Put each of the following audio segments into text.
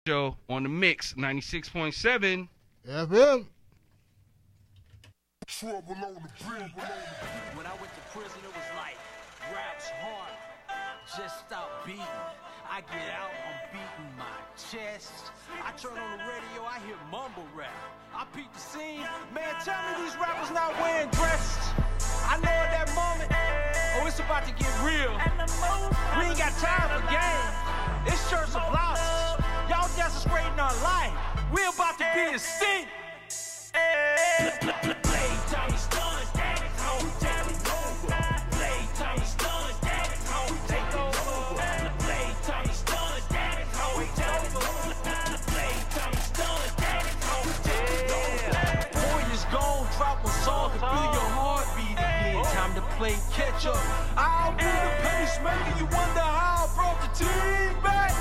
Show on the mix, 96.7 FM. Trouble on the bridge. When I went to prison, it was like rap's hard. Just stop beating. I get out, I'm beating my chest. I turn on the radio, I hear mumble rap. I peep the scene. Man, tell me these rappers not wearing dresses. I know at that moment, oh, it's about to get real. We ain't got time for games. It's shirts and blouses. Y'all desecrating our life. We about to be extinct. Playtime is done, daddy's home, taking over. Playtime is done, daddy's home, take over. Playtime is done, daddy's home, take over. Playtime is done, daddy's home, take over. Warriors gone, drop a song to feel your heartbeat again. Time to play catch up. I'll be the pacemaker. You wonder how I brought the team back.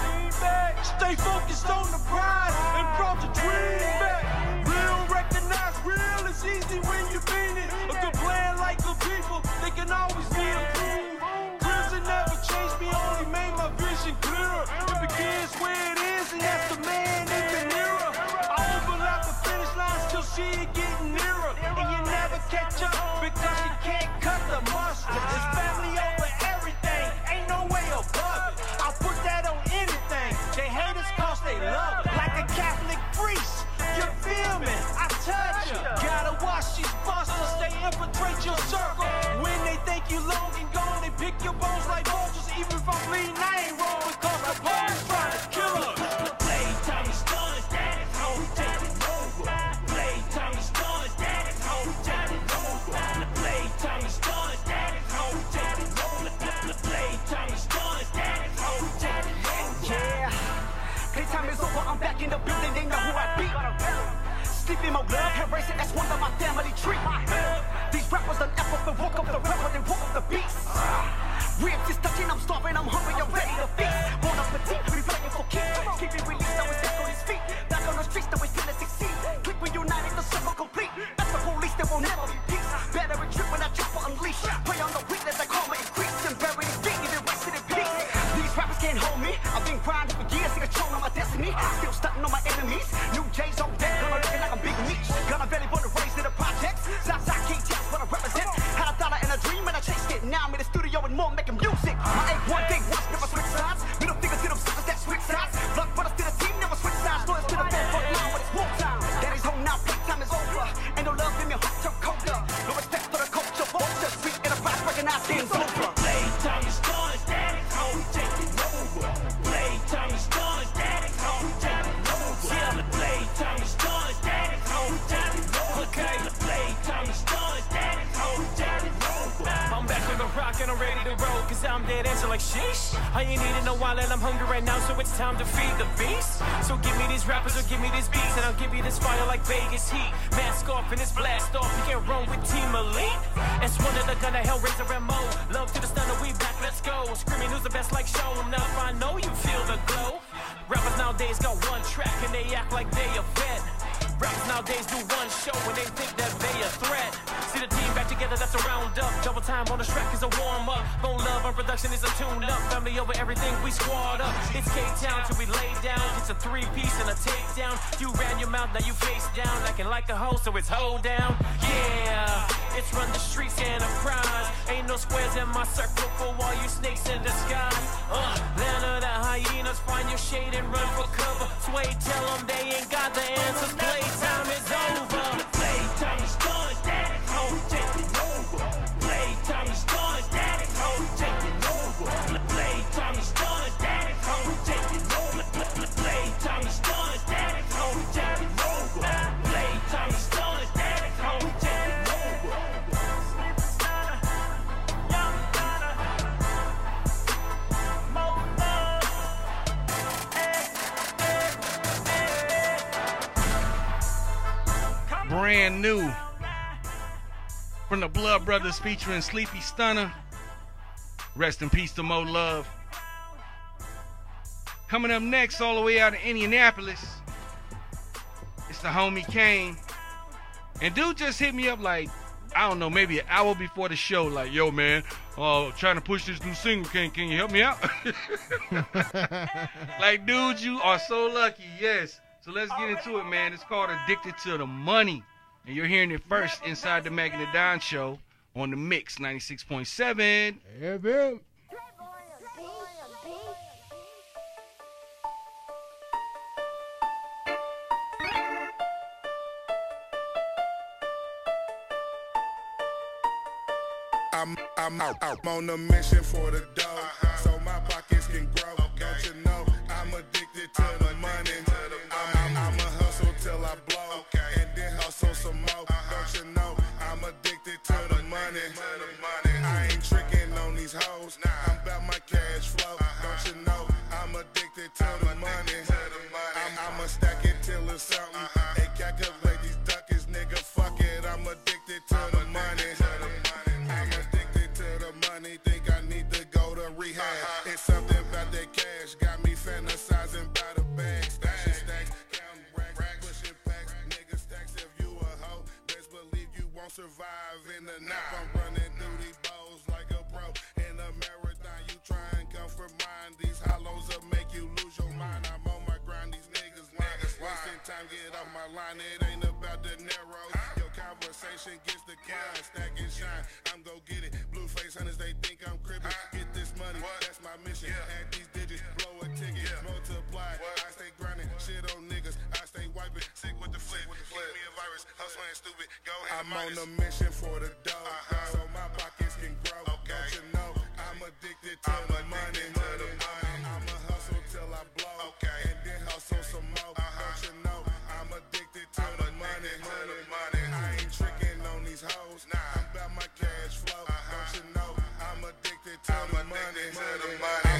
Stay focused on the prize and brought the dream back. Real recognize real. It's easy when you mean it. A good plan like good people, they can always be improved. Prison never changed me, only made my vision clearer. It begins where it is, and that's the man in the mirror. I overlap the finish line, still see it getting nearer. And you never catch up because you can't cut the mustard. It's family over everything, ain't no way above it. I'll put that on anything. They hate us cause they love it. Like a Catholic priest, you feel me? I touch you. Gotta watch these busters, they infiltrate your circle. When they think you long and gone, they pick your bones like vultures. Even if I'm bleeding, I ain't wrong because the bones trying to kill us. Playtime is done, daddy's home, taking over. Playtime is done, daddy's home, taking over. Playtime is done, daddy's home, taking over. Playtime is done, daddy's home, taking over. Yeah, playtime is over, I'm back in the building, they know who I be. Sleeping my love, hair racing, that's one of my family tree. These rappers done F up and walk up the rapper, then walk up the beast. Ribs is touching, I'm starving, I'm hungry, I'm ready to feast. Born up petite, we playing for keeps. Keep it released, always back on his feet. Back on the streets, always till it succeed. Click when united, the circle complete. That's the police, there will never be peace. Better retreat when I chopper unleash. Prey on the weakness, I call me increase. And bury his feet, even rested in peace. These rappers can't hold me, I've been grinding for years, see the throne on my destiny. Still stunting on my enemies. New J's on deck, gonna looking like a big meat. Gonna belly for the race to the projects. Southside can't tell what I represent. Had a dollar and a dream and I chased it. Now I'm in the studio and more making music. My ain't one thing, once never switch sides. Middle fingers to them suckers that switch sides. Blood brothers to the team, never switch sides. Lawyers to the front line when it's war time. Daddy's home now, playtime is over. Ain't no love in me, heart turn colder. No respect for the culture, vulture. Street enterprise, recognize game's over. Playtime is done, daddy's home, taking over. Playtime is done, daddy's home, taking over. Yeah, playtime is done, daddy's home, taking over. Okay, playtime is done, daddy's home, taking over. I'm back with the rock and I'm ready to roll, cause I'm dead answer like sheesh. I ain't eating a while and I'm hungry right now, so it's time to feed the beast. So give me these rappers or give me these beats, and I'll give you this fire like Vegas heat. Mask off and it's blast off, you can't run with Team Elite. It's one of the gunner, Hellraiser MO. Love to the stunner, we back, let's go. Screaming who's the best like showing up, I know you feel the glow. Rappers nowadays got one track and they act like they a vet. Rappers nowadays do one show when they think that they a threat. See the team back together, that's a roundup. Double time on the track is a warm up. Bone love on production is a tune up. Family over everything, we squad up. It's K-Town till we lay down. It's a 3-piece and a takedown. You ran your mouth, now you face down. Acting like a hoe, so it's hold down. Yeah, it's run the streets enterprise. Ain't no squares in my circle for all you snakes in disguise. Land of the hyenas, find your shade and run for cover. Sway, tell them they ain't got the answers. Playtime is over. Playtime is done, daddy's home, taking over. Playtime is done, daddy's home, taking over. Playtime is done, daddy's home, taking over. Playtime is done, daddy's home, taking over. Playtime is done, daddy's home, taking over. Brand new from the Blood Brothers featuring Sleepy Stunner. Rest in peace to Mo Love. Coming up next, all the way out of Indianapolis, it's the homie Kane. And dude just hit me up like, I don't know, maybe an hour before the show, like, yo, man, trying to push this new single. Can you help me out? Like, dude, you are so lucky. Yes. So let's get into it, man. It's called Addicted to the Money. And you're hearing it first inside the Mac and the Don Show on the Mix 96.7. Yeah, man. I'm on a mission for the dough, so my pockets can grow. Don't you know I'm addicted to the money? I'ma hustle till I blow, and then hustle some more. Don't you know I'm addicted to the money? I ain't tricking on these hoes. I'm about my cash flow. Don't you know I'm addicted to the money? I'ma stack it till it's something. Hey, calculate these duckers, nigga. Fuck it. I'm addicted to the money. I'm addicted to the money. Think I need to go to rehab. It's something about that cash. Got me fantasizing by the bag. Stashing stacks, counting racks, pushing packs. Nigga stacks if you a hoe. Best believe you won't survive in the nap. I'm running through these bowls like a pro. In a marathon, you try and come for mine. These hollows will make you lose your mind. I'm on my grind. These niggas wasting time. Get off my line. It ain't about the narrow. Your conversation gets the climb. Stack and shine. I'm gon' get it. Blue face hunters, they think I'm crippin'. Get this money, that's my mission. Add these digits, blow a ticket, multiply. I stay grinding, shit on niggas. I stay wiping, sick with the flip. Keep me a virus, hustling stupid. Go ahead. I'm on a mission for the dough, so my pockets can grow. Don't you know I'm addicted to the money? I'ma hustle till I blow, and then hustle some more. Don't you know I'm addicted to the money? I ain't tricking on these hoes. I'm about my cash flow. Don't you know I'm addicted to the money?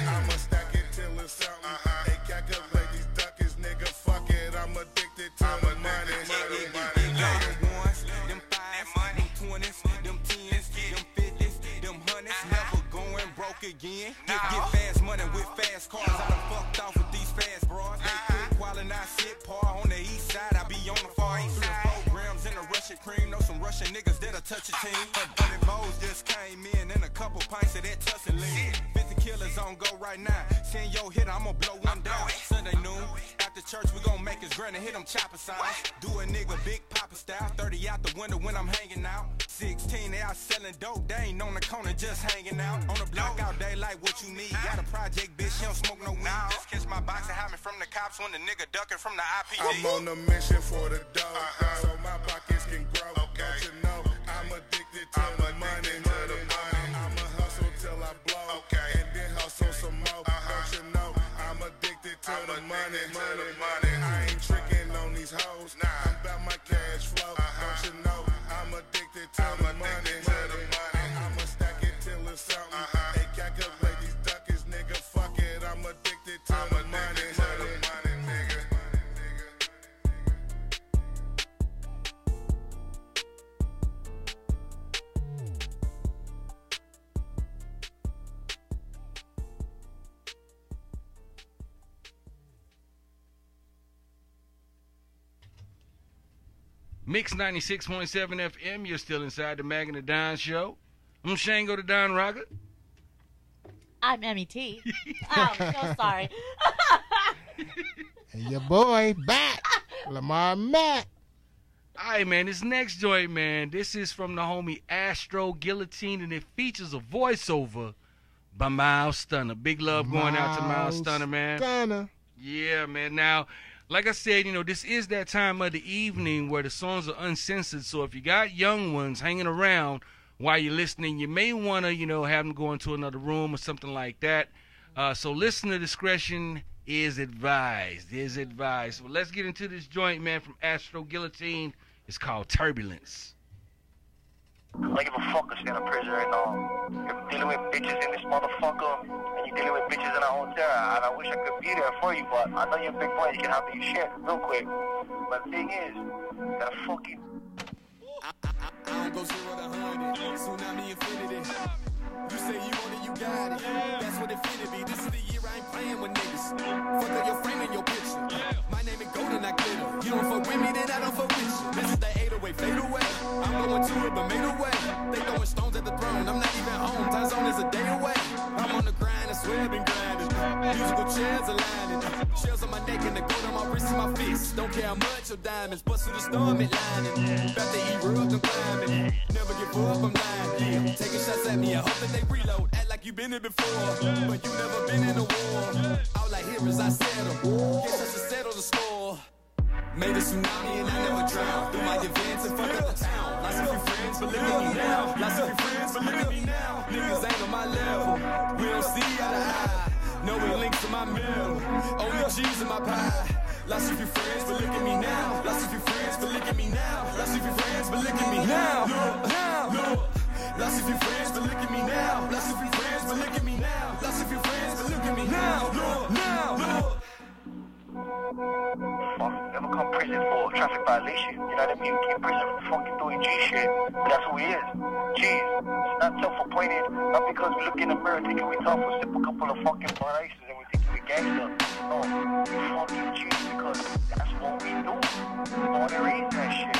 I'ma stack it till it's something. Hey, calculate these duckers, nigga. Fuck it. I'm addicted to the money. Them ones, them fives, them 20s, them 10s, them 50s, them 100s, never going broke again. Get fast money with fast cars. I done fucked off with these fast bras. They quick while and I sit par on the east side. I be on the far east. 3 programs in the Russian cream. Know some Russian niggas that'll touch a team. 100 bows just came in and a couple pints of that tussin' lean. 50 killers on go right now. Send your hit, I'ma blow one down. Sunday noon, after church we gon' make his granny hit them chopper signs. Do a nigga big papa style. 30 out the window when I'm hanging out. 16 they out selling dope. They ain't on the corner just hanging out. On the block out day like what you need. Got a project bitch, she don't smoke no weed. Just catch my box and hide me from the cops when the nigga ducking from the IPD. I'm on a mission for the dough, so my pockets can grow. Don't you know I'm addicted to the money? I'ma hustle till I blow, and then hustle some more. Don't you know I'm addicted to the money? I ain't tricking on these hoes. I'm about my cash flow. Don't you know I'm addicted to the money? I'ma stack it till it's something. Hey, calculate these duckers, nigga. Fuck it. I'm addicted to the money. Mix 96.7 FM. You're still inside the Mac and the Don Show. I'm Shango the Don Rocker. I'm Emmy T. Oh, I'm so sorry. And your boy back, Lamar Mack. All right, man, this next joint, man, this is from the homie Astro Guillotine, and it features a voiceover by Miles Stunner. Big love going out to Miles Stunner, man. Stunner. Yeah, man. Now, like I said, you know, this is that time of the evening where the songs are uncensored. So if you got young ones hanging around while you're listening, you may want to, you know, have them go into another room or something like that. So listener discretion is advised. So let's get into this joint, man, from Astro Guillotine. It's called Turbulence. I don't give a fuck to stand in prison right now. You're dealing with bitches in this motherfucker, and you're dealing with bitches in our hotel, and I wish I could be there for you, but I know you're a big boy, you can handle your shit real quick. But the thing is, you gotta fucking... I don't go 0 to 100, tsunami infinity. You say you want it, you got it. That's what it finna be. This is the year I ain't playing with niggas. Fuck up your frame and your picture. My name is golden, I glitter. You don't fuck with me, then I don't fuck with you. This is the 808 fade away. I'm going to it, but made away. how much your diamonds bust through the stomach lining. About to eat rubbed and climbing. Never give up, I'm lying. Yeah. Taking shots at me, I hope that they reload. Act like you been here before, but you never been in a war. All I hear is I settle. Guess I should settle the score. Made a tsunami and I never drowned. Through my events and fuck up the town. Lots of your friends, but look at me now. Lots of your friends, but look at me now. Niggas ain't on my level. We don't see eye to eye. No links in my middle. Only G's in my pie. Lots of your friends, but look at me now. Lots of your friends, but look at me now. Lots of your friends, but look at me now. Lots of your friends, but look at me now. Lots of your friends, but look at me now. Lots of your friends, but look at me now. Fuck, never come prison for traffic violation. You know what I mean? We came prison for fucking doing G shit. But that's who he is. G's. It's not self-appointed. Not because we look in the mirror thinking we tough or sip a couple of fucking bar ices and we think we gangster. No, we fucking G's because that's what we do. Born and raised that shit.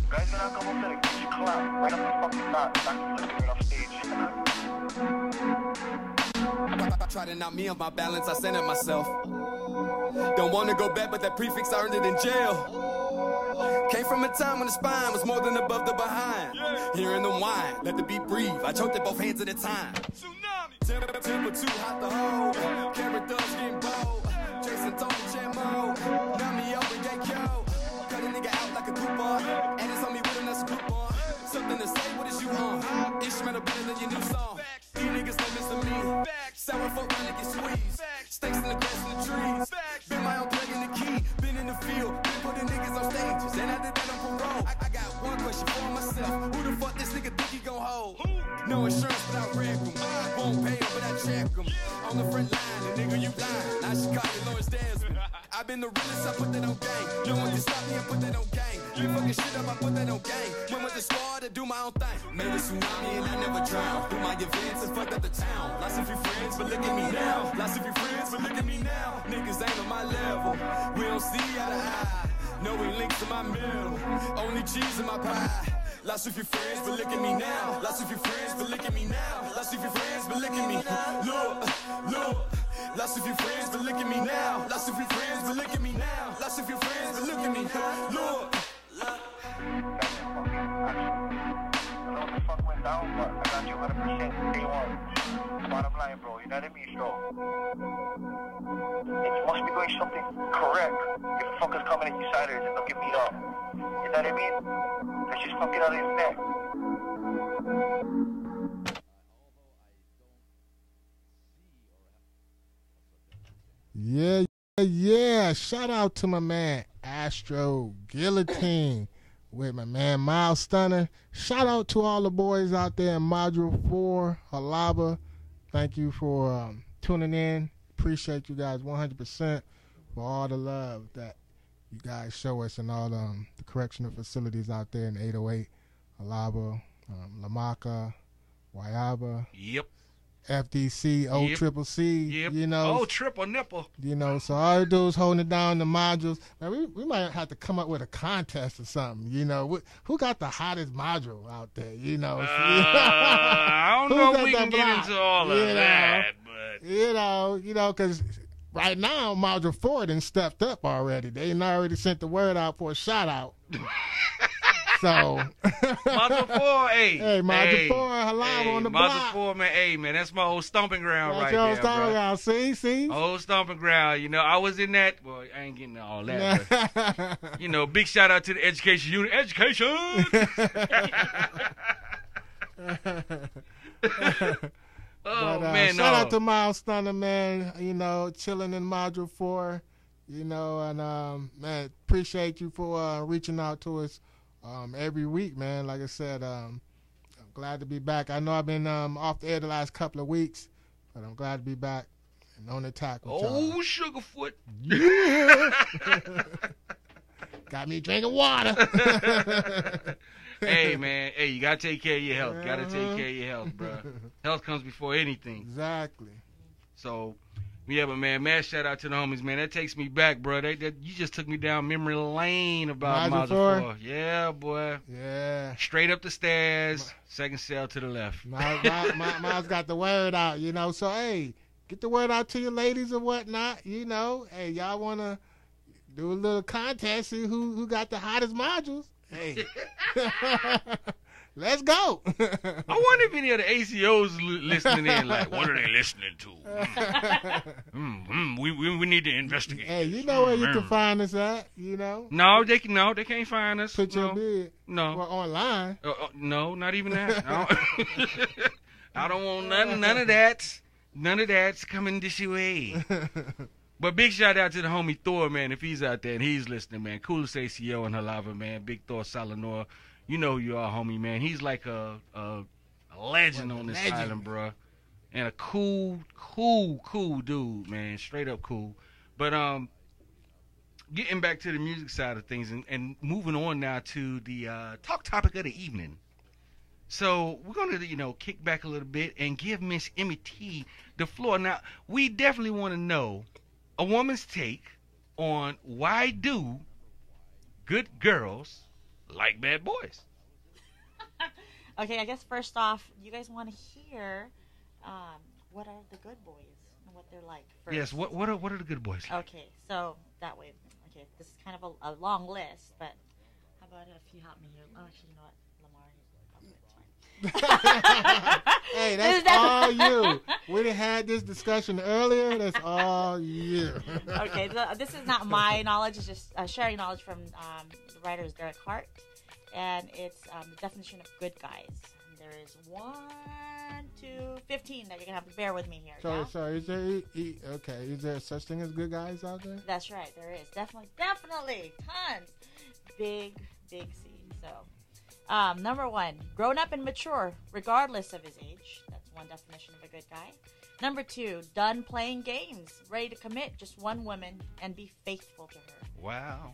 Guys are not coming to the get you clap right up the fucking top. Not looking right off stage. I try to knock me off my balance, I centered myself. Don't want to go back, but that prefix I earned it in jail. Came from a time when the spine was more than above the behind. Hearing them whine, let the beat breathe. I choked at both hands at a time. Tsunami. Temper too hot to hold. Characters getting bold. Jason Tony Jammo. Now me over gay yo. Cut a nigga out like a coupon. And it's on me with him, that's a coupon. Something to say, what is you on? Instrumental better than your new song. These niggas don't listen to me. Sour folk trying to get squeezed. Stakes in the grass and the trees. Been my own plug in the key. Been in the field. Been putting niggas on stages. And after that I'm parole. I got one question for myself. Who the fuck this nigga think he gon' hold? No insurance, but I wreck him. Won't pay him, but I check him. On the front line, the nigga you blind. I should call you Lawrence Desmond. I've been the realest, I put that on gang. No one can stop me and put that on gang. You fucking shit up, I put that on gang. Went with the squad to do my own thing. Made a tsunami and I never drowned. Through my events and fucked up the town. Lots of your friends, but look at me now. Lots of your friends, but look at me now. Niggas ain't on my level. We don't see eye to eye. No links in my middle. Only cheese in my pie. Lots of your friends, but look at me now. Lots of your friends, but look at me now. Lots of your friends, but look at me. Look. Lots of your friends, but look at me now. Lots of your friends, but look at me now. Lots of your friends, but look at me. Look. I know what the fuck went down, but I got you 100% day one. Bottom line, bro. You know what I mean? So, it must be doing something correct if fuckers coming at you sideways and don't get beat up. You know what I mean? Let's just fuck it out of his neck. Yeah. Shout out to my man Astro Guillotine with my man Miles Stunner. Shout out to all the boys out there in Module 4, Halaba. Thank you for tuning in. Appreciate you guys 100% for all the love that you guys show us in all the correctional facilities out there in 808, Halaba, Lamaka, Wayaba. Yep. FDC, OCCC, Yep. you know. Oh, triple nipple. You know, so all the dudes holding it down the modules. Man, we might have to come up with a contest or something, you know. Who got the hottest module out there, you know? I don't know if we can get into all of that, but... You know, because right now, Module 4 done stepped up already. They done already sent the word out for a shout-out. So Module 4, hey. Hey, Module 4, Halal on the block. Module 4, man, hey, man, that's my old stomping ground that's right your there, stomping bro. ground. See? Old stomping ground. You know, I was in that. Well, I ain't getting all that, but, you know, big shout out to the education unit. Education! Shout out to Miles Stunner, man. You know, chilling in Module 4. You know, and, man, appreciate you for reaching out to us every week, man. Like I said, I'm glad to be back. I know I've been off the air the last couple of weeks, but I'm glad to be back and on attack with y'all. Oh, Sugarfoot. Yeah. Got me drinking water. Hey, man. Hey, you got to take care of your health. Got to take care of your health, bro. Health comes before anything. Exactly. So, yeah, but, man, mad shout out to the homies, man. That takes me back, bro. You just took me down memory lane about Module 4. Yeah, boy. Yeah. Straight up the stairs, second cell to the left. Miles got the word out, you know. So, hey, get the word out to your ladies or whatnot, you know. Hey, y'all want to do a little contest, see who got the hottest modules. Hey, let's go. I wonder if any of the ACOs listening in, like, what are they listening to? We need to investigate. Hey, you know where you can find us at, you know? No, they can't find us. Put your bid. No. Well, online. No, not even that. I don't want none of that. None of that's coming this way. But big shout out to the homie Thor, man, if he's out there and he's listening, man. Coolest ACO in Halava, man. Big Thor Salanor. You know who you are, homie, man. He's like a legend on this island, bro. And a cool dude, man. Straight up cool. But getting back to the music side of things and moving on now to the talk topic of the evening. So we're going to, kick back a little bit and give Miss Emmy T the floor. Now, we definitely want to know a woman's take on why do good girls like bad boys? Okay, I guess first off, you guys want to hear what are the good boys and what they're like first. Yes, what are the good boys like? Okay, so that way, this is kind of a long list, but how about if you help me here? Oh, actually, you know what? Hey, that's all you. We done had this discussion earlier. That's all you. Okay, this is not my knowledge. It's just sharing knowledge from the writer is Derek Hart, and it's the definition of good guys. And there is 1, 2, 15 that you're gonna have to bear with me here. So is there is there such thing as good guys out there? That's right, there is definitely tons. Big C. So. Number 1, grown up and mature, regardless of his age. That's one definition of a good guy. Number 2, done playing games, ready to commit just one woman and be faithful to her. Wow.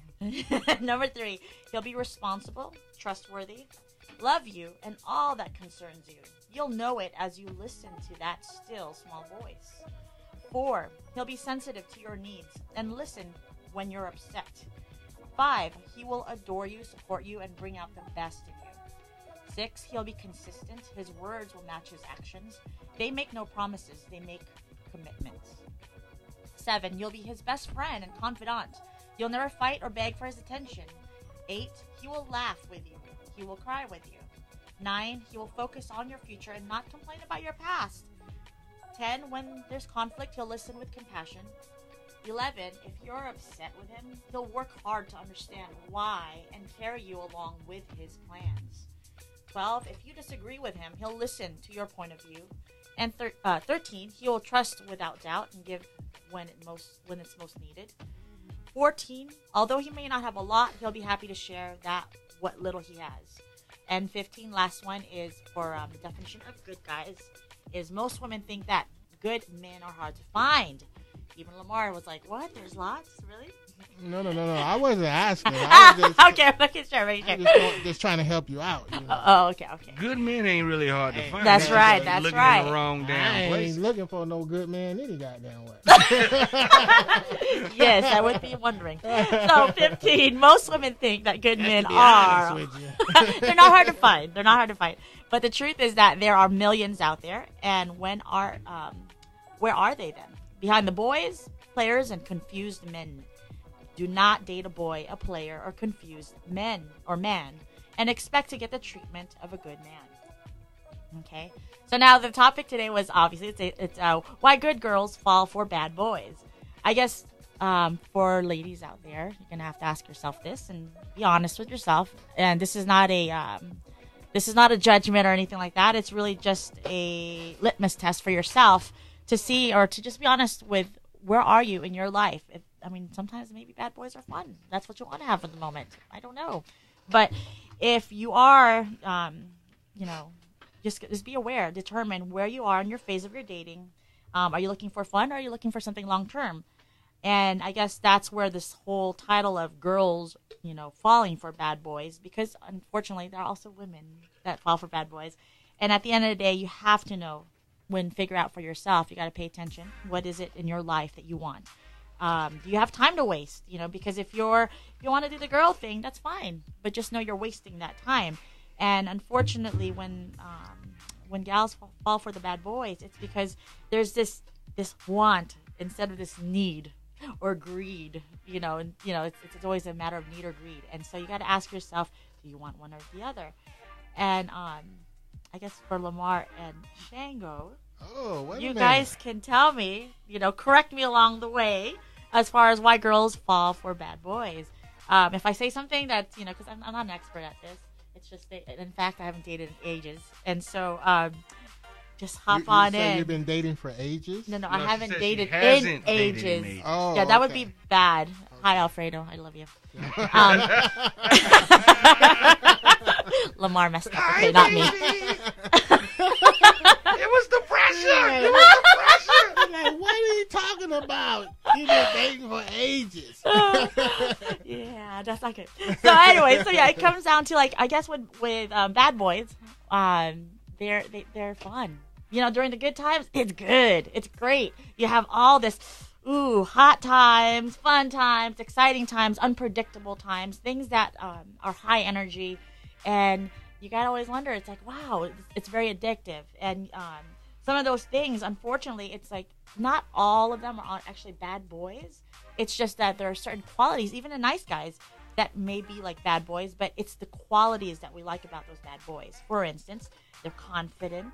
Number 3, he'll be responsible, trustworthy, love you, and all that concerns you. You'll know it as you listen to that still small voice. 4, he'll be sensitive to your needs and listen when you're upset. 5, he will adore you, support you, and bring out the best in you. 6, he'll be consistent. His words will match his actions. They make no promises. They make commitments. 7, you'll be his best friend and confidant. You'll never fight or beg for his attention. 8, he will laugh with you. He will cry with you. 9, he will focus on your future and not complain about your past. 10, when there's conflict, he'll listen with compassion. 11, if you're upset with him, he'll work hard to understand why and carry you along with his plans. 12, if you disagree with him, he'll listen to your point of view. And 13, he will trust without doubt and give when it's most needed. 14, although he may not have a lot, he'll be happy to share what little he has. And 15, last one is for the definition of good guys, is most women think that good men are hard to find. Even Lamar was like, what? There's lots? Really? No. I wasn't asking. I was just, okay, making sure. Just trying to help you out. You know? Oh, okay. Good men ain't really hard to find. That's right. Looking in the wrong damn place. I ain't looking for no good man any goddamn way. Yes, I would be wondering. So 15, most women think that good men are. They're not hard to find. But the truth is that there are millions out there. And where are they then? Behind the boys, players, and confused men. Do not date a boy, a player, or confused man, and expect to get the treatment of a good man. Okay? So now the topic today was obviously it's why good girls fall for bad boys. I guess for ladies out there, you're gonna have to ask yourself this and be honest with yourself. And this is not a judgment or anything like that. It's really just a litmus test for yourself to see or to just be honest with where are you in your life. Sometimes maybe bad boys are fun. That's what you want to have for the moment. I don't know. But if you are, just be aware. Determine where you are in your phase of your dating. Are you looking for fun or are you looking for something long-term? And I guess that's where this whole title of girls, falling for bad boys, because unfortunately there are also women that fall for bad boys. And at the end of the day, you have to know figure out for yourself. You got to pay attention. What is it in your life that you want? Do you have time to waste? Because if you want to do the girl thing, that's fine. But just know you're wasting that time. And unfortunately, when gals fall for the bad boys, it's because there's this want instead of this need. or greed. And it's always a matter of need or greed. And so you got to ask yourself, do you want one or the other? And I guess for Lamar and Shango, you guys can tell me, correct me along the way as far as why girls fall for bad boys. If I say something that, because I'm not an expert at this, it's just that, in fact, I haven't dated in ages. And so just hop on in. You've been dating for ages? No, I haven't dated in ages. Oh, yeah, that would be bad. Hi, Alfredo. I love you. Lamar messed up. Okay, not me. It was the pressure. It was the pressure. Like, what are you talking about? You've been dating for ages. Yeah, that's not good. So anyway, it comes down to I guess with bad boys, they're fun. During the good times, it's good. It's great. You have all this, hot times, fun times, exciting times, unpredictable times, things that are high energy, and you gotta always wonder. It's like, wow, it's very addictive, and some of those things, unfortunately, it's like not all of them are actually bad boys. It's just that there are certain qualities, even in nice guys, that may be like bad boys, but it's the qualities that we like about those bad boys. For instance, they're confident,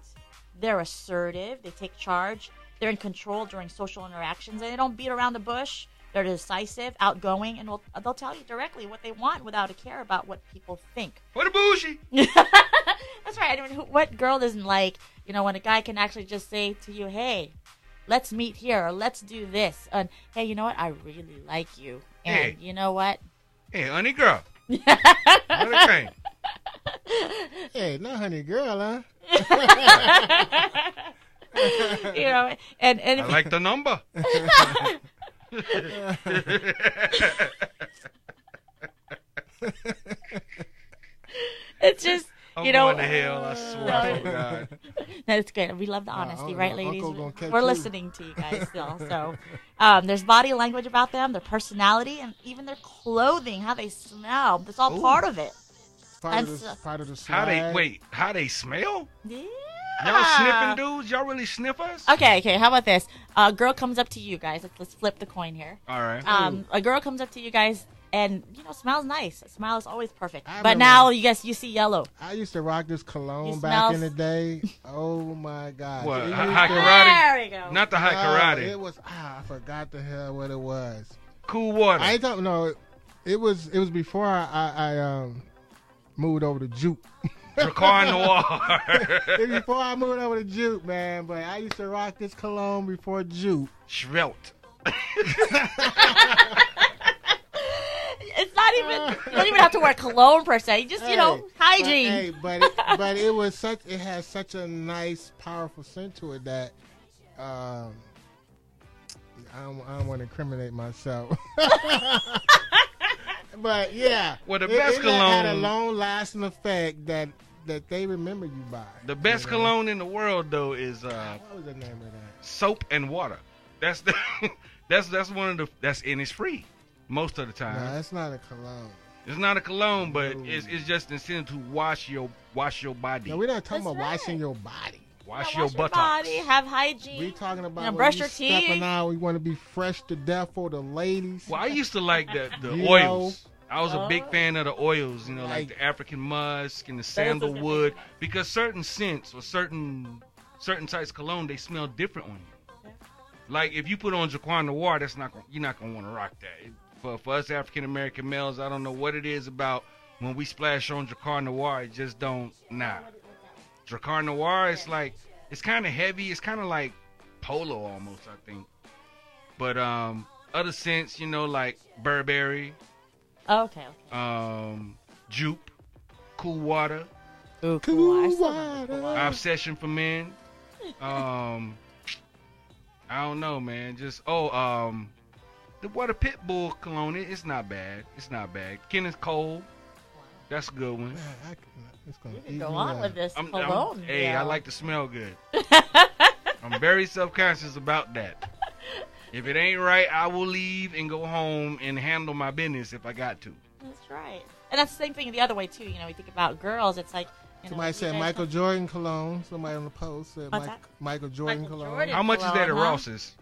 they're assertive, they take charge, they're in control during social interactions, and they don't beat around the bush. They're decisive, outgoing, and they'll tell you directly what they want without a care about what people think. What a bougie! That's right. I mean, what girl doesn't like, when a guy can actually just say to you, hey, let's meet here, or let's do this, and hey, you know what? I really like you, and hey. You know what? Hey, honey girl. Okay. Hey, not honey girl, huh? And I like the number. It's just, I'm going to hell, I swear. Oh, God. That's good. We love the honesty, right, ladies? We're listening to you guys still. So there's body language about them, their personality, and even their clothing, how they smell. That's all part of it. Part of the swag. How they smell? Yeah. Y'all sniffing dudes? Y'all really sniff us? Okay. How about this? A girl comes up to you guys. Let's flip the coin here. All right. A girl comes up to you guys and, smells nice. A smile is always perfect. But now, you see yellow. I used to rock this cologne back in the day. Oh, my God. What? High karate? There we go. Not the high karate. It was, I forgot the hell what it was. Cool water. I don't know. It was before I moved over to Juke. Dracar Noir. It was before I moved over to Juke, man. But I used to rock this cologne before Juke. Schwelt. It's not even. You don't even have to wear cologne per se. Just hygiene. But it was it has such a nice, powerful scent to it that I don't want to incriminate myself. But yeah, well, the best cologne had a long-lasting effect that they remember you by. The best cologne in the world, though, is what was the name of that? Soap and water. That's one of the and it's free most of the time. No, that's not a cologne. It's not a cologne, but it's just intended to wash your body. No, we're not talking about washing your body. Wash your buttocks. Body, have hygiene. We talking about brush your teeth. Stepping out, we want to be fresh to death for the ladies. Well, I used to like the oils. I was a big fan of the oils, like the African musk and the sandalwood, because certain scents or certain types of cologne, they smell different on you. Yeah. Like if you put on Jaquan Noir, you're not gonna want to rock that. For us African American males, I don't know what it is about when we splash on Dracar Noir, it just don't. Nah. Dracar Noir, it's kind of heavy. It's kind of like Polo almost, I think. But other scents, like Burberry. Okay. Jupe, Cool Water. Ooh, cool water. Obsession for Men. I don't know, man. Just the Water Pitbull cologne. It's not bad. Kenneth Cole. That's a good one. Man, you can go on with this cologne. I like to smell good. I'm very self-conscious about that. If it ain't right, I will leave and go home and handle my business if I got to. That's right. And that's the same thing the other way, too. We think about girls. It's like... Somebody said Michael Jordan cologne. Somebody on the post said Michael Jordan cologne. How much is that at Ross's?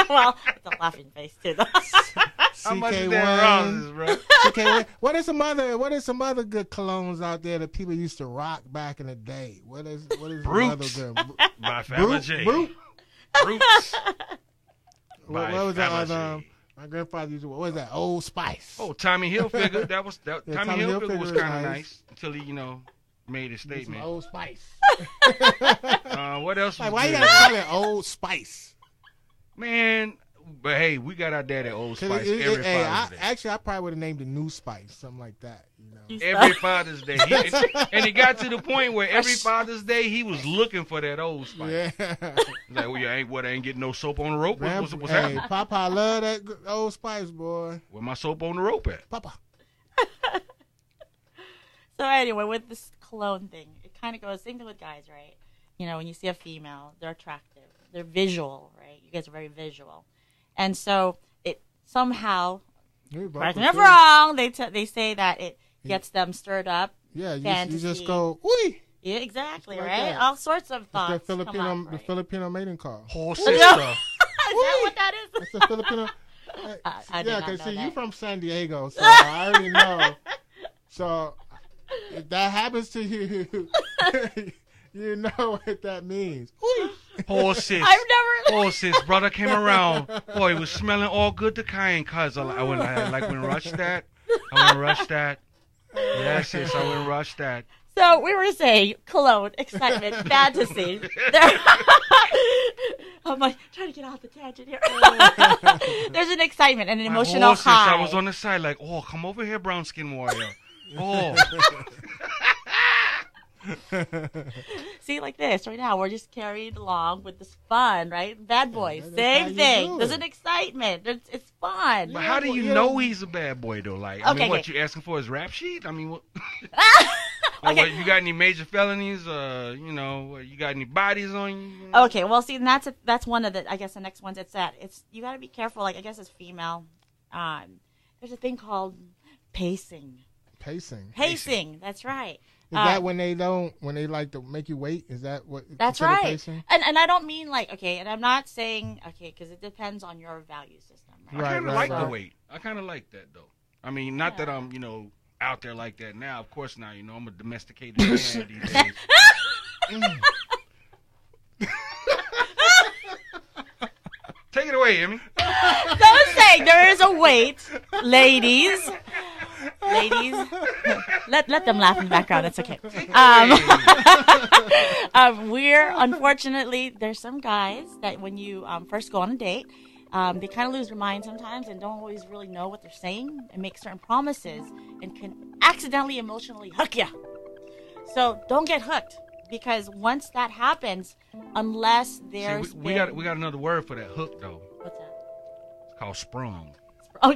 Well, it's a laughing face too. How much is CK1. that roses, bro? CK1. What is some other good colognes out there that people used to rock back in the day? What is Brutes. some other good? By Fabba J. Brute? Brutes. What By was that Fabba other? J. My grandfather used to. What was that? Old Spice. Oh, Tommy Hilfiger. Yeah, Tommy Hilfiger was was kind of nice. nice until he, made his Some statement. Old Spice. What else? Like, was why you good? gotta call it Old Spice? Man, but hey, we got our daddy Old 'Cause Spice it- every hey, Father's Day. Actually, I probably would have named it New Spice, something like that. Every Father's Day. And it got to the point where every Father's Day he was looking for that Old Spice. Yeah. He's like, well, I ain't getting no soap on the rope. What's hey, happening? Papa, I love that Old Spice, boy. Where my soap on the rope at? Papa. So anyway, with this cologne thing, it kind of goes same thing with guys, right? When you see a female, they're attractive, they're visual, right? You guys are very visual, and so it somehow, correct me if I'm wrong, they say that it gets them stirred up. Yeah, you fantasy. just go, "Oi!" Yeah, exactly, Like right? that. All sorts of It's thoughts. the come up, the right? Filipino mating call. Whole Is sister. that what that is? It's the Filipino. I did Yeah, not because know see, you that. from San Diego, so I already know. So if that happens to you, you know what that means. Oi! Poor sis. I've never. Poor sis. Brother came around. Boy, he was smelling all good to kind, cuz I wouldn't rush that. I wouldn't rush that. Yeah, sis, I wouldn't rush that. So we were saying cologne, excitement, fantasy. I'm like trying to get off the tangent here. There's an excitement and an emotional sis, high. I was on the side like, oh, come over here, brown skin warrior. Oh. See, like this right now, we're just carried along with this fun, right? Bad boys, that's how same you thing. do There's it. an excitement. It's fun. But how do you know he's a bad boy though? Like, I Okay, mean, what okay. you asking for his rap sheet? I mean, what? Okay. What, you got any major felonies? You got any bodies on you? Okay, well, see, and that's one of the. I guess the next ones. It's you got to be careful. Like I guess as female, there's a thing called pacing. Pacing. That's right. Is that when they like to make you wait? Is that what? That's considered right. Pacing? And I don't mean like and I'm not saying because it depends on your value system. Right. I kind of Right, like the right. weight. I kind of like that though. I mean, not that I'm out there like that now. Of course now, I'm a domesticated man these days. Take it away, Emmy. So I'm saying there is a weight, ladies. Let them laugh in the background. It's okay. We're unfortunately there's some guys that when you first go on a date, they kind of lose their mind sometimes and don't always really know what they're saying and make certain promises and can accidentally emotionally hook you. So don't get hooked because once that happens, unless there's we got another word for that hook though. what's that? It's called sprung. Oh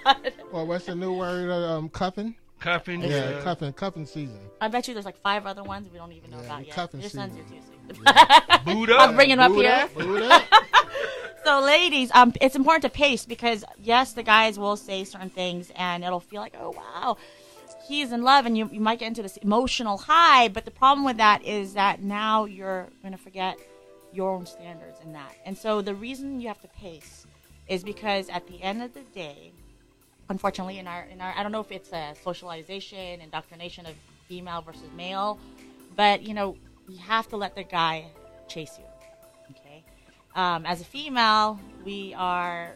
God! Well, what's the new word? Cuffing. Cuffing. Yeah, cuffing season. I bet you there's like 5 other ones we don't even know about yet. cuffing Your sons are season. too soon. Boot up. I'm bringing them up here. Boot up. So, ladies, it's important to pace because yes, the guys will say certain things and it'll feel like, oh wow, he's in love, and you might get into this emotional high. But the problem with that is that now you're going to forget your own standards in that. And so the reason you have to pace is because at the end of the day, unfortunately, in our I don't know if it's a socialization, indoctrination of female versus male, but you have to let the guy chase you. Okay, as a female, we are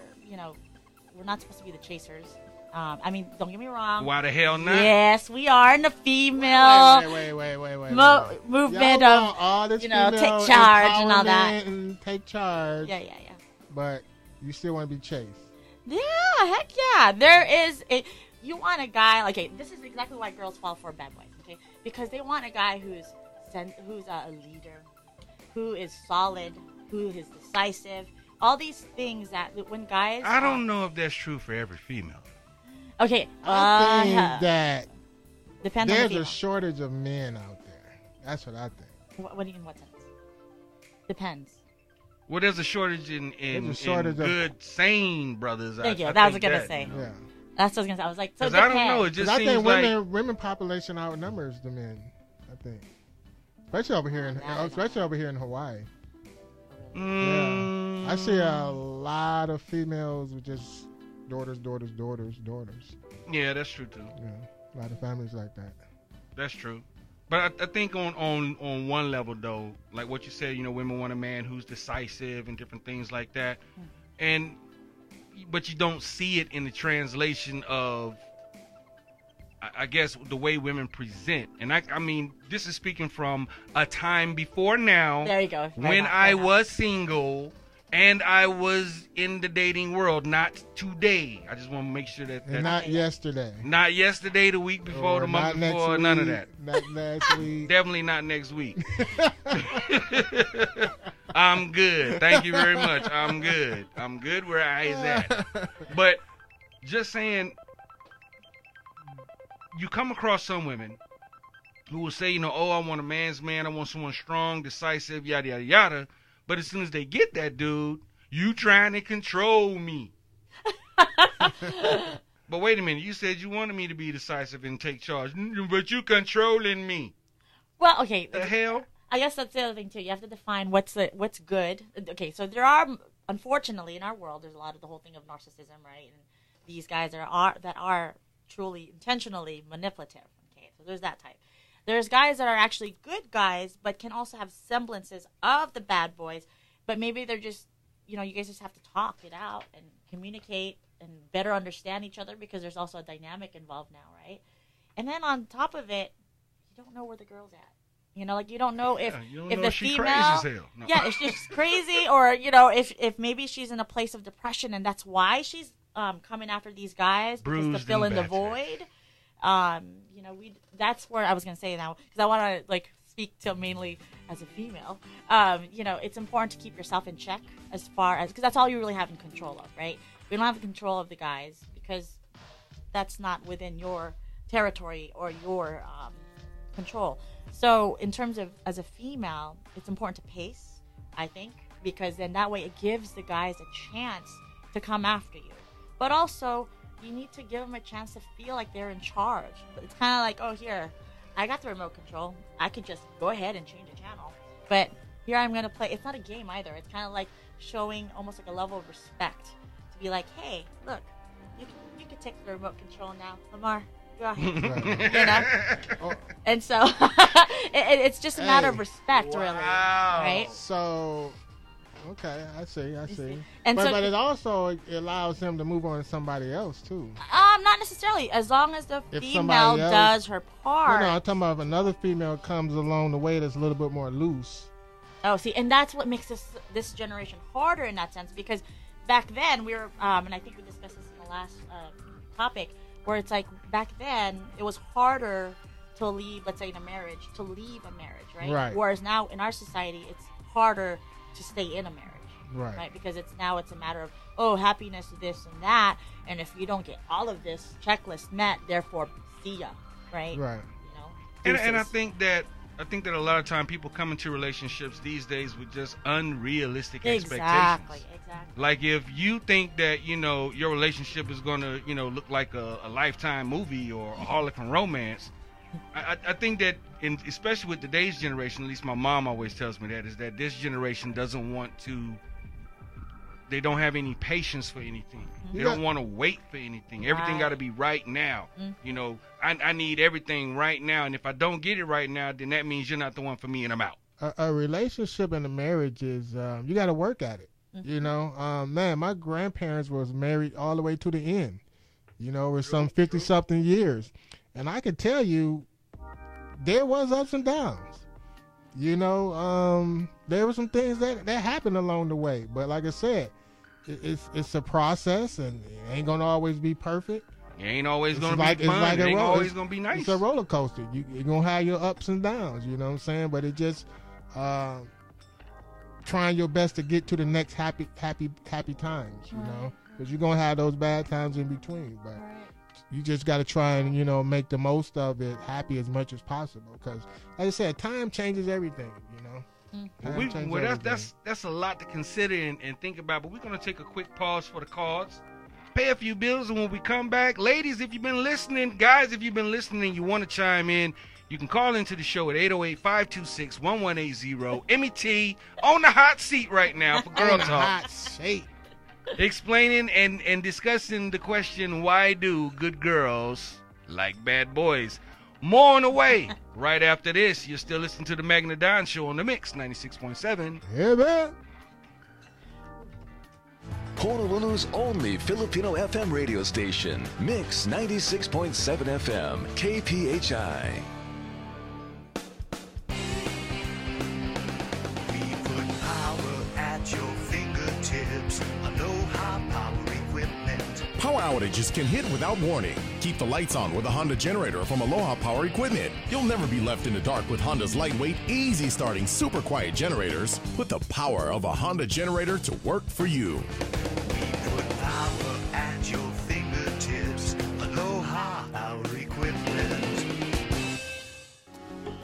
we're not supposed to be the chasers. I mean, don't get me wrong. Why the hell not? Yes, we are in the female Wait. movement Y'all of want all this take female charge and all that. empowerment and take charge. Yeah. But you still want to be chased. Yeah, heck yeah. There is you want a guy this is exactly why girls fall for bad boys, okay? Because they want a guy who's a leader, who is solid, who is decisive. All these things that when guys I don't know if that's true for every female. Okay, I think that depends on the there's female. a shortage of men out there. That's what I think. What do you mean? What sense? Depends. Well, there's a shortage in There's a shortage of- good, sane brothers. Thank you. I That was think gonna say. Yeah. That's what I was gonna say. I was like, so it Because I don't know. It depends. just Because I seems think like women population outnumbers the men. I think, especially over here in Hawaii. I I see a lot of females with just daughters. Yeah, that's true too. Yeah, a lot of families like that. That's true. But I think on one level though, like what you said, women want a man who's decisive and different things like that, but you don't see it in the translation of, I guess, the way women present. And I mean, this is speaking from a time before now. There you go. When I was single and I was in the dating world, not today. I just want to make sure that. And not yesterday. Not yesterday, the week before, the month before, none of that. Not next week. Definitely not next week. I'm good. Thank you very much. I'm good. I'm good where I is at. But just saying, you come across some women who will say, oh, I want a man's man. I want someone strong, decisive, yada, yada, yada. But as soon as they get that dude, you trying to control me. But wait a minute. You said you wanted me to be decisive and take charge. But you controlling me. Well, okay. The hell? I guess that's the other thing, too. You have to define what's good. Okay, so there are, unfortunately, in our world, there's a lot of the whole thing of narcissism, right? And these guys that are truly intentionally manipulative. Okay, so there's that type. There's guys that are actually good guys, but can also have semblances of the bad boys, but maybe they're just, you guys just have to talk it out and communicate and better understand each other, because there's also a dynamic involved now, right? And then on top of it, you don't know where the girl's at. You don't know if the female, crazy as hell. No. Yeah, if she's crazy, or if maybe she's in a place of depression and that's why she's coming after these guys, because to fill in the void. That's where I was going to say now, because I want to speak to mainly as a female. It's important to keep yourself in check as far as, because that's all you really have in control of, right? We don't have control of the guys because that's not within your territory or your control. So in terms of as a female, it's important to pace, I think, because then that way it gives the guys a chance to come after you. But also, you need to give them a chance to feel like they're in charge. But it's kind of like, oh, here, I got the remote control. I could just go ahead and change the channel. But here I'm going to play. It's not a game either. It's kind of like showing almost like a level of respect to be like, hey, look, you can take the remote control now. Lamar, go ahead. And so it's just a matter of respect, really. Right? So... Okay, I see. And but it also allows him to move on to somebody else, too. Not necessarily. As long as the female does her part. No, I'm talking about if another female comes along the way that's a little bit more loose. Oh, see, and that's what makes this generation harder in that sense, because back then we were, and I think we discussed this in the last topic, where it's like back then it was harder to leave, let's say in a marriage, right? Right. Whereas now in our society, it's harder to stay in a marriage, right? Because it's a matter of, oh, happiness, this and that, and if you don't get all of this checklist met, therefore see ya, right? And I think that a lot of time people come into relationships these days with just unrealistic expectations. Exactly. Like if you think that your relationship is gonna look like a Lifetime movie or a Harlequin romance. I think that, especially with today's generation, at least my mom always tells me that, is that this generation doesn't want to, they don't have any patience for anything. They don't want to wait for anything. Everything got to be right now. I need everything right now, and if I don't get it right now, then that means you're not the one for me, and I'm out. A relationship and a marriage is, you got to work at it. Man, my grandparents was married all the way to the end, with some 50-something years. And I can tell you, there was ups and downs. There were some things that happened along the way. But like I said, it's a process, and it ain't gonna always be perfect. It ain't always gonna be fun. It ain't always gonna be nice. It's a roller coaster. You're gonna have your ups and downs. You know what I'm saying? But it just trying your best to get to the next happy times. Because you're gonna have those bad times in between. But you just got to try and, make the most of it, happy as much as possible. Because, like I said, time changes everything, That's a lot to consider and think about. But we're going to take a quick pause for the cards, pay a few bills, and when we come back, ladies, if you've been listening, guys, if you've been listening and you want to chime in, You can call into the show at 808-526-1180. MET on the hot seat right now for Girl On the Talk. hot seat. Explaining and discussing the question, why do good girls like bad boys? More on the way. Right after this, you're still listening to the Magna Don Show on the Mix 96.7. Yeah, man. Honolulu's only Filipino FM radio station, Mix 96.7 FM, KPHI. We put power at your fingertips. Aloha Power Equipment. Power outages can hit without warning. Keep the lights on with a Honda generator from Aloha Power Equipment. You'll never be left in the dark with Honda's lightweight, easy starting, super quiet generators. Put the power of a Honda generator to work for you. We put power at your fingertips. Aloha Power Equipment.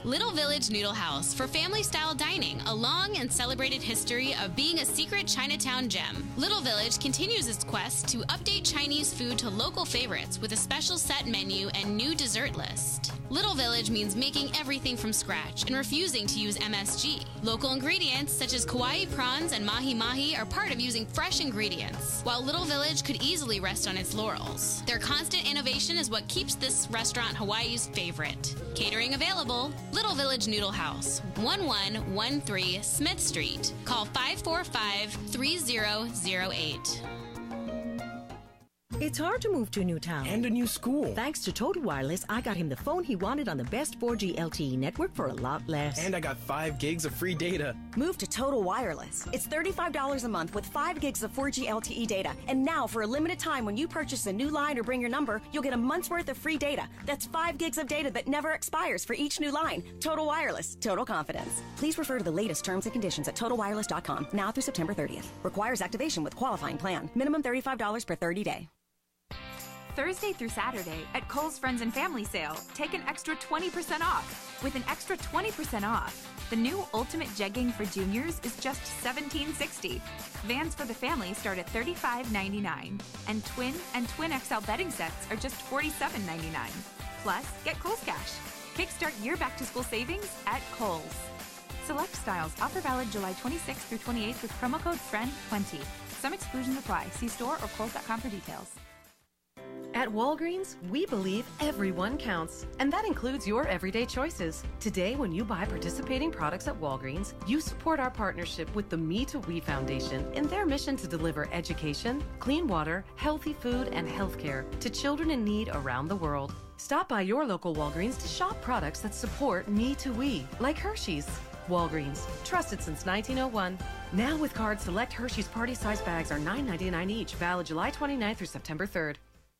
Little Village Noodle House for family-style dining, a long and celebrated history of being a secret Chinatown gem. Little Village continues its quest to update Chinese food to local favorites with a special set menu and new dessert list. Little Village means making everything from scratch and refusing to use MSG. Local ingredients such as Kauai prawns and mahi-mahi are part of using fresh ingredients, while Little Village could easily rest on its laurels. Their constant innovation is what keeps this restaurant Hawaii's favorite. Catering available, Little Village Noodle House, 1113 Smith Street. Call 545-3008. It's hard to move to a new town. And a new school. Thanks to Total Wireless, I got him the phone he wanted on the best 4G LTE network for a lot less. And I got 5 gigs of free data. Move to Total Wireless. It's $35 a month with 5 gigs of 4G LTE data. And now, for a limited time, when you purchase a new line or bring your number, you'll get a month's worth of free data. That's 5 gigs of data that never expires for each new line. Total Wireless. Total confidence. Please refer to the latest terms and conditions at TotalWireless.com. Now through September 30th. Requires activation with qualifying plan. Minimum $35 per 30 day. Thursday through Saturday at Kohl's Friends and Family Sale, take an extra 20% off. With an extra 20% off, the new Ultimate Jegging for Juniors is just $17.60. Vans for the family start at $35.99. And Twin XL bedding sets are just $47.99. Plus, get Kohl's Cash. Kickstart your back-to-school savings at Kohl's. Select styles. Offer valid July 26th through 28th with promo code FRIEND20. Some exclusions apply. See store or Kohl's.com for details. At Walgreens, we believe everyone counts, and that includes your everyday choices. Today, when you buy participating products at Walgreens, you support our partnership with the Me to We Foundation in their mission to deliver education, clean water, healthy food, and healthcare to children in need around the world. Stop by your local Walgreens to shop products that support Me to We, like Hershey's. Walgreens, trusted since 1901. Now with cards, select Hershey's party size bags are $9.99 each, valid July 29th through September 3rd.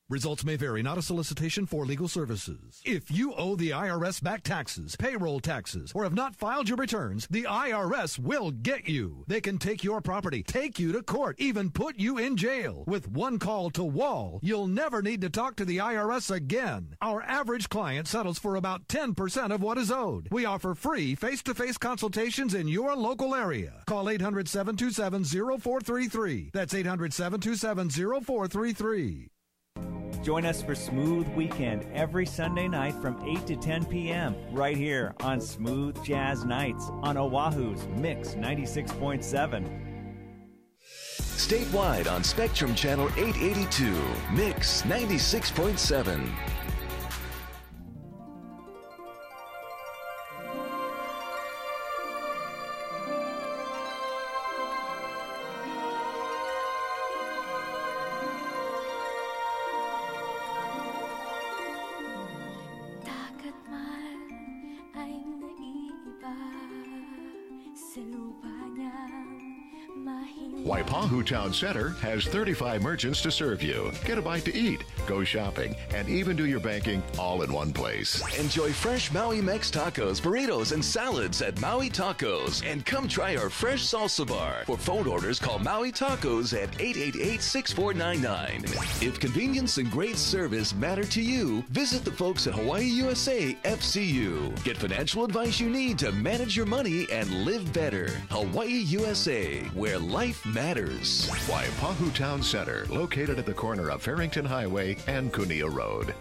Results may vary, not a solicitation for legal services. If you owe the IRS back taxes, payroll taxes, or have not filed your returns, the IRS will get you. They can take your property, take you to court, even put you in jail. With one call to WALL, you'll never need to talk to the IRS again. Our average client settles for about 10% of what is owed. We offer free face-to-face consultations in your local area. Call 800-727-0433. That's 800-727-0433. Join us for Smooth Weekend every Sunday night from 8 to 10 p.m. right here on Smooth Jazz Nights on Oahu's Mix 96.7. Statewide on Spectrum Channel 882, Mix 96.7. Waipahu Town Center has 35 merchants to serve you. Get a bite to eat, go shopping, and even do your banking all in one place. Enjoy fresh Maui Mex tacos, burritos, and salads at Maui Tacos. And come try our fresh salsa bar. For phone orders, call Maui Tacos at 888-6499. If convenience and great service matter to you, visit the folks at Hawaii USA FCU. Get financial advice you need to manage your money and live better. Hawaii USA, where life matters. Waipahu Town Center, located at the corner of Farrington Highway and Kunia Road.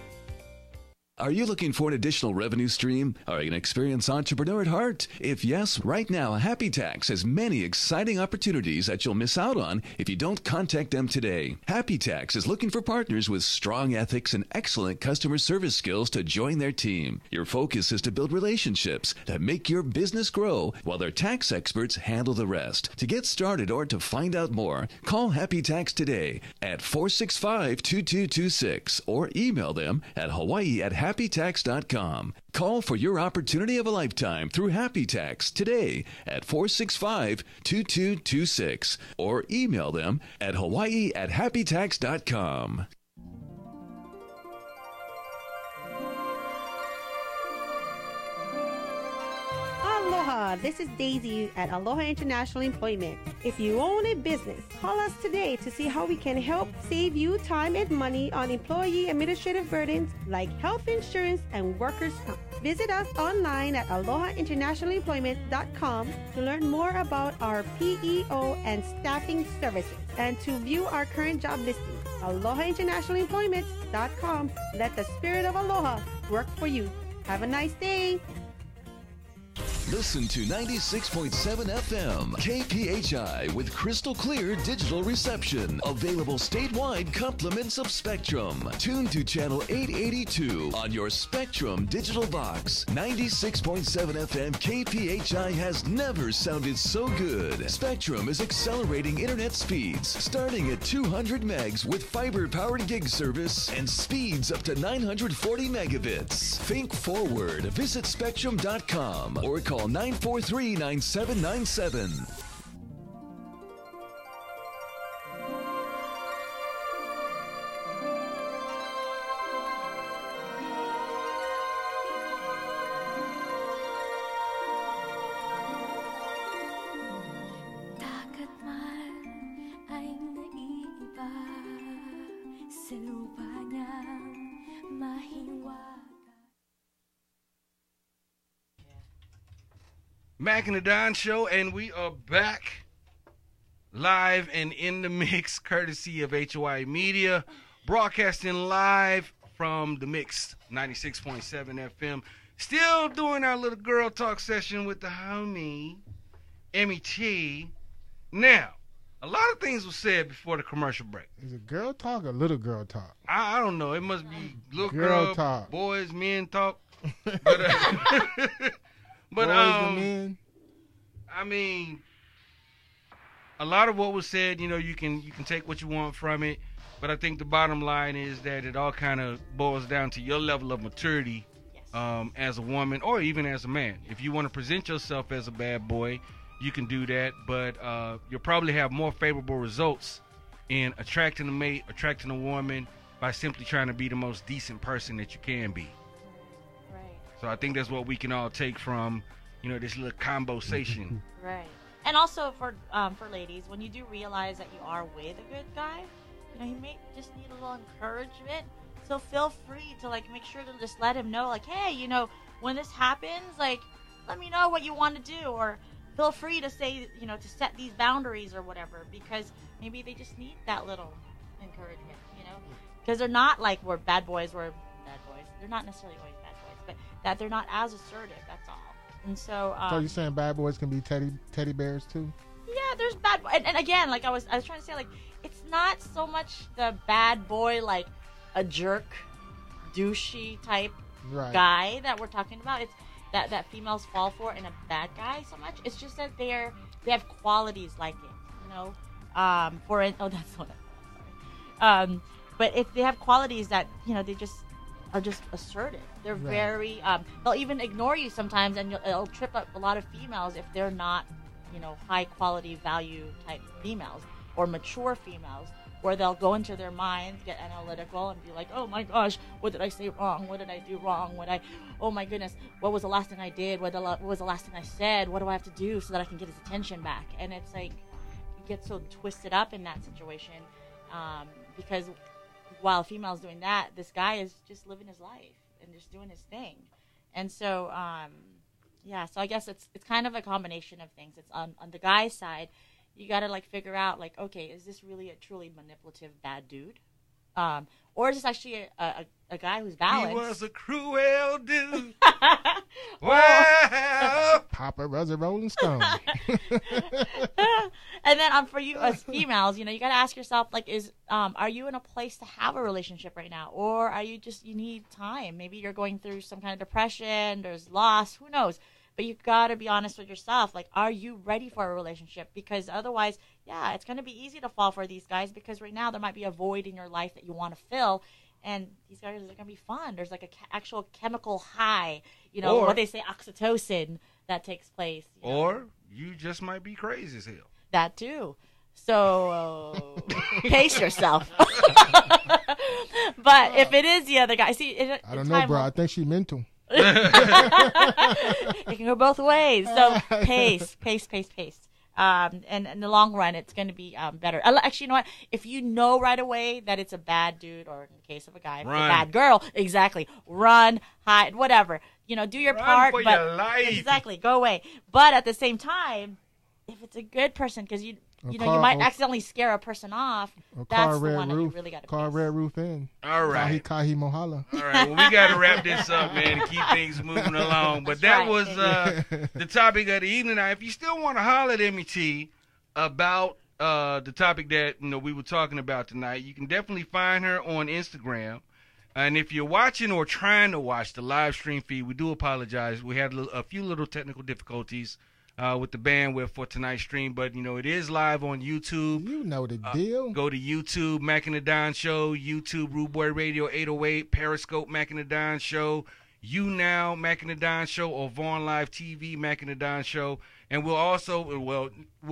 Are you looking for an additional revenue stream? Are you an experienced entrepreneur at heart? If yes, right now, Happy Tax has many exciting opportunities that you'll miss out on if you don't contact them today. Happy Tax is looking for partners with strong ethics and excellent customer service skills to join their team. Your focus is to build relationships that make your business grow while their tax experts handle the rest. To get started or to find out more, call Happy Tax today at 465-2226 or email them at hawaii@happytax.com. Call for your opportunity of a lifetime through Happy Tax today at 465-2226 or email them at hawaii@happytax.com. Aloha, this is Daisy at Aloha International Employment. If you own a business, call us today to see how we can help save you time and money on employee administrative burdens like health insurance and workers' comp. Visit us online at alohainternationalemployment.com to learn more about our PEO and staffing services and to view our current job listings. alohainternationalemployment.com. Let the spirit of Aloha work for you. Have a nice day. Listen to 96.7 FM KPHI with crystal clear digital reception. Available statewide compliments of Spectrum. Tune to channel 882 on your Spectrum digital box. 96.7 FM KPHI has never sounded so good. Spectrum is accelerating internet speeds starting at 200 megs with fiber-powered gig service and speeds up to 940 megabits. Think forward. Visit spectrum.com or call 943-9797. Takot man ay naiiba sa lupa niyang mahiwaga. Mac and the Don Show, and we are back live and in the mix, courtesy of HOI Media, broadcasting live from the Mix 96.7 FM. Still doing our little girl talk session with the homie, Emmy T. Now, a lot of things were said before the commercial break. Is it girl talk or little girl talk? I don't know. It must be little Girl girl talk. boys, men talk. But, Boys and men. I mean, a lot of what was said, you know, you can take what you want from it, but I think the bottom line is that it all kind of boils down to your level of maturity as a woman or even as a man. If you want to present yourself as a bad boy, you can do that, but you'll probably have more favorable results in attracting a mate, attracting a woman by simply trying to be the most decent person that you can be. So I think that's what we can all take from, you know, this little conversation. Right. And also for ladies, when you do realize that you are with a good guy, you know, you may just need a little encouragement. So feel free to, like, make sure to just let him know, like, hey, you know, when this happens, like, let me know what you want to do. Or feel free to say, you know, to set these boundaries or whatever, because maybe they just need that little encouragement, you know. Because they're not like we're bad boys. They're not necessarily always bad boys, but that they're not as assertive, that's all. And so So you're saying bad boys can be teddy bears too? yeah, there's bad boy, and again, like I was trying to say, like, it's not so much the bad boy, like a jerk, douchey type guy that we're talking about. It's that females fall for in a bad guy so much. It's just that they have qualities like it, you know. That's what but if they have qualities that, you know, they just are just assertive. They're very they'll even ignore you sometimes, and it'll trip up a lot of females if they're not, you know, high quality value type females or mature females, where they'll go into their minds, get analytical, and be like, oh my gosh, what did I say wrong? What did I do wrong? Oh my goodness, what was the last thing I did? What was the last thing I said? What do I have to do so that I can get his attention back? And it's like, you get so twisted up in that situation, because while a female's doing that, this guy is just living his life and just doing his thing. And so, so I guess it's kind of a combination of things. It's on the guy's side, you got to, like, figure out, like, okay, is this really a truly manipulative bad dude? or is this actually a guy who's balanced? He was a cruel dude. Wow. Papa was a Rolling Stone. And then for you as females, you got to ask yourself, like, are you in a place to have a relationship right now? Or are you you need time? Maybe you're going through some kind of depression, there's loss, who knows? But you got to be honest with yourself. Like, are you ready for a relationship? Because otherwise, yeah, it's going to be easy to fall for these guys because right now there might be a void in your life that you want to fill. And these guys are going to be fun. There's like an actual chemical high, or what they say, oxytocin that takes place. Or you just might be crazy as hell. That too. So pace yourself. But if it is the other guy, see, I don't know, bro. I think she's mental. It can go both ways. So pace. And in the long run, it's going to be better. Actually, you know what? If you know right away that it's a bad dude, or in the case of a guy, if it's a bad girl, exactly. Run, hide, whatever. Do your part. For but your life. Exactly, go away. But at the same time, if it's a good person, because you might accidentally scare a person off, that's the one that you really got to Car red roof in. All right. Kahi Mohala. All right, well, we got to wrap this up, man, to keep things moving along. But that was the topic of the evening. Now, if you still want to holler at MET about the topic that we were talking about tonight, you can definitely find her on Instagram. And if you're watching or trying to watch the live stream feed, we do apologize. We had a few little technical difficulties with the bandwidth for tonight's stream, but it is live on YouTube. You know the deal. Go to YouTube, Mac and the Don Show, YouTube, Rude Boy Radio 808, Periscope, Mac and the Don Show, YouNow, Mac and the Don Show, or Vaughn Live TV, Mac and the Don Show. And we'll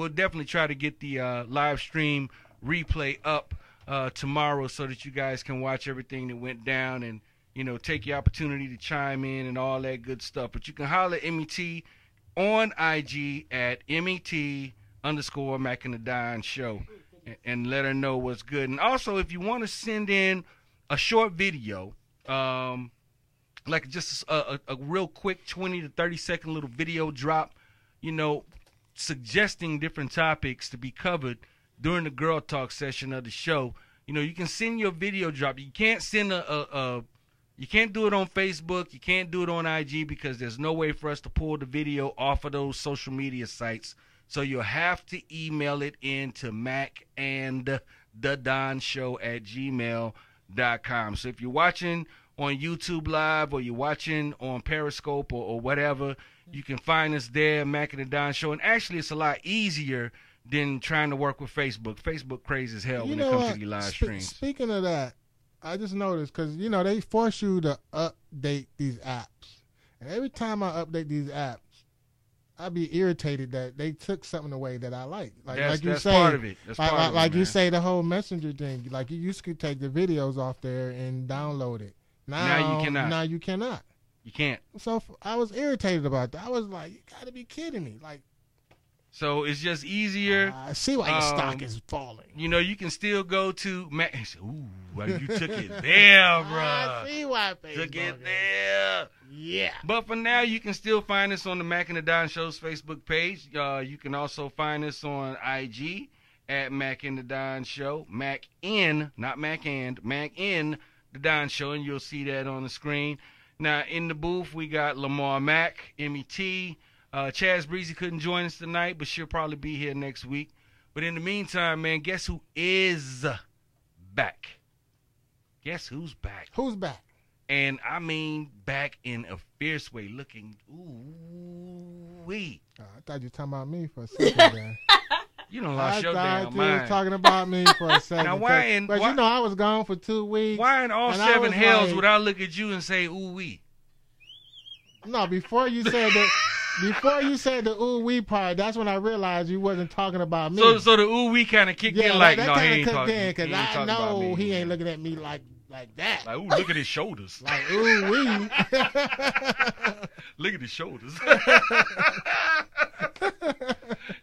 definitely try to get the live stream replay up tomorrow so that you guys can watch everything that went down and, take your opportunity to chime in and all that good stuff. But you can holler at MET on IG at MET_Mac and the Don Show and let her know what's good. And also, if you want to send in a short video, like just a real quick 20 to 30 second little video drop, suggesting different topics to be covered during the Girl Talk session of the show, you can send your video drop. You can't send you can't do it on Facebook. You can't do it on IG because there's no way for us to pull the video off of those social media sites. So you'll have to email it in to macanddadonshow@gmail.com. So if you're watching on YouTube Live or you're watching on Periscope or whatever, you can find us there, Mac and the Don Show. And actually, it's a lot easier than trying to work with Facebook. Facebook crazy as hell when it comes to the live streams. Speaking of that, I just noticed because, they force you to update these apps. And every time I update these apps, I be irritated that they took something away that I like. Like you say, part of it. That's part of it, like you man. say, the whole messenger thing. Like you used to take the videos off there and download it. Now you cannot. Now you cannot. You can't. So I was irritated about that. I was like, you got to be kidding me. Like, so it's just easier. I see why your stock is falling. You can still go to Mac. Ooh, well, you took it there, bro. I see why Facebook took it there. Yeah. But for now, you can still find us on the Mac and the Don Show's Facebook page. You can also find us on IG at Mac and the Don Show. Mac in, not Mac and, Mac in the Don Show, and you'll see that on the screen. Now, in the booth, we got Lamar Mack, MET. Chaz Breezy couldn't join us tonight, but she'll probably be here next week. But in the meantime, man, guess who is back? Guess who's back? Who's back? And I mean back in a fierce way, looking ooh-wee. I thought you were talking about me for a second there. You done lost your damn you mind. was talking about me for a second. Now, but I was gone for 2 weeks. Why in all seven hells would I look at you and say ooh-wee? No, before you said that. Before you said the ooh wee part, that's when I realized you wasn't talking about me. So the ooh wee kind of kicked in like, no, he ain't talking. Because I know he ain't looking at me like that. Like, ooh, look at his shoulders. Like ooh wee. Look at his shoulders.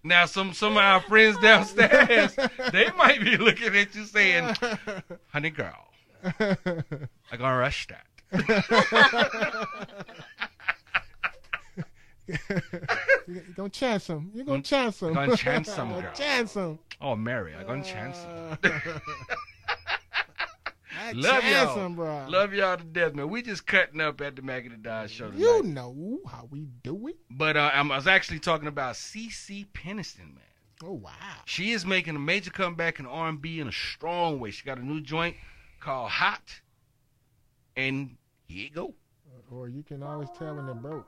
Now some of our friends downstairs, they might be looking at you saying, "Honey girl, I'm gonna rush that." You're gonna chance him. You're gonna chance him. Gonna chance him, girl. Chance him. Oh, Mary, I'm gonna chance him. Love y'all. Chanson, bro. Love y'all to death, man. We just cutting up at the Mac and the Don show tonight. You know how we do it. But I was actually talking about CeCe Peniston, man. Oh, wow. She is making a major comeback in R&B in a strong way. She got a new joint called Hot, and here you go. Or you can always tell when they're broke.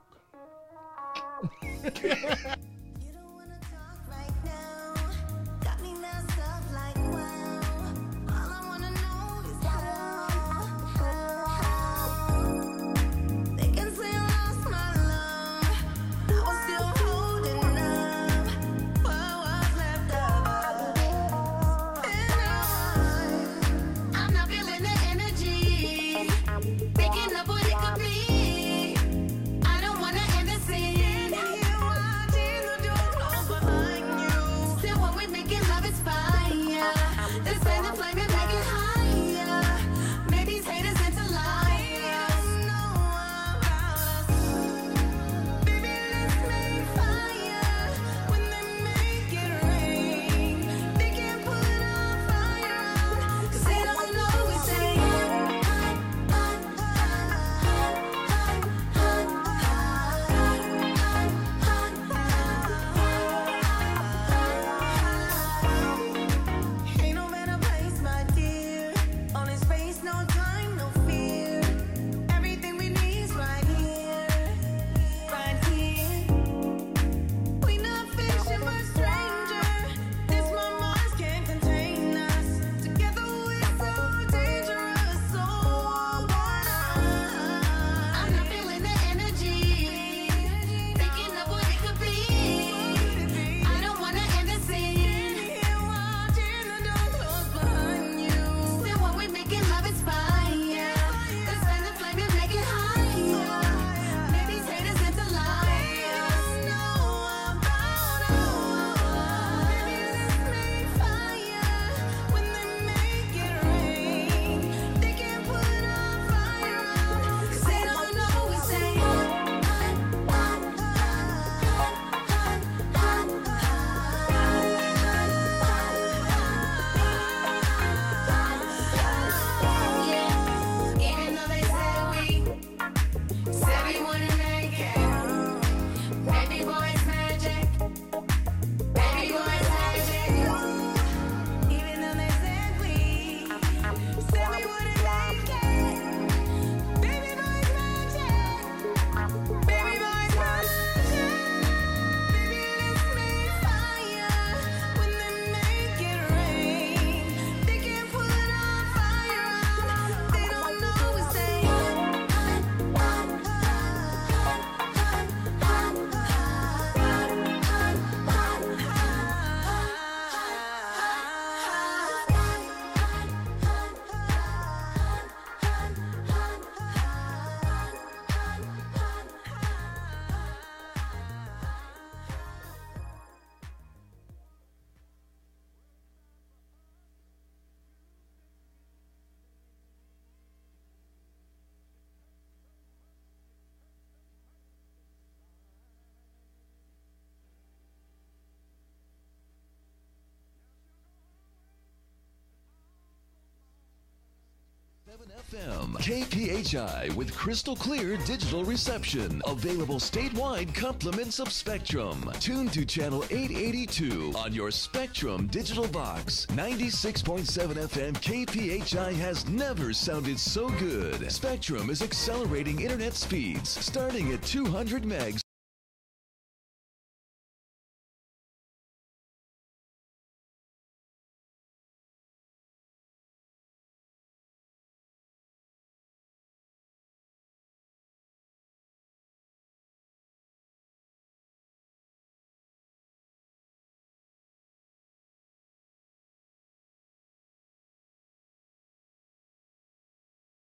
FM, KPHI with crystal clear digital reception. Available statewide compliments of Spectrum. Tuned to channel 882 on your Spectrum digital box. 96.7 FM KPHI has never sounded so good. Spectrum is accelerating internet speeds starting at 200 megs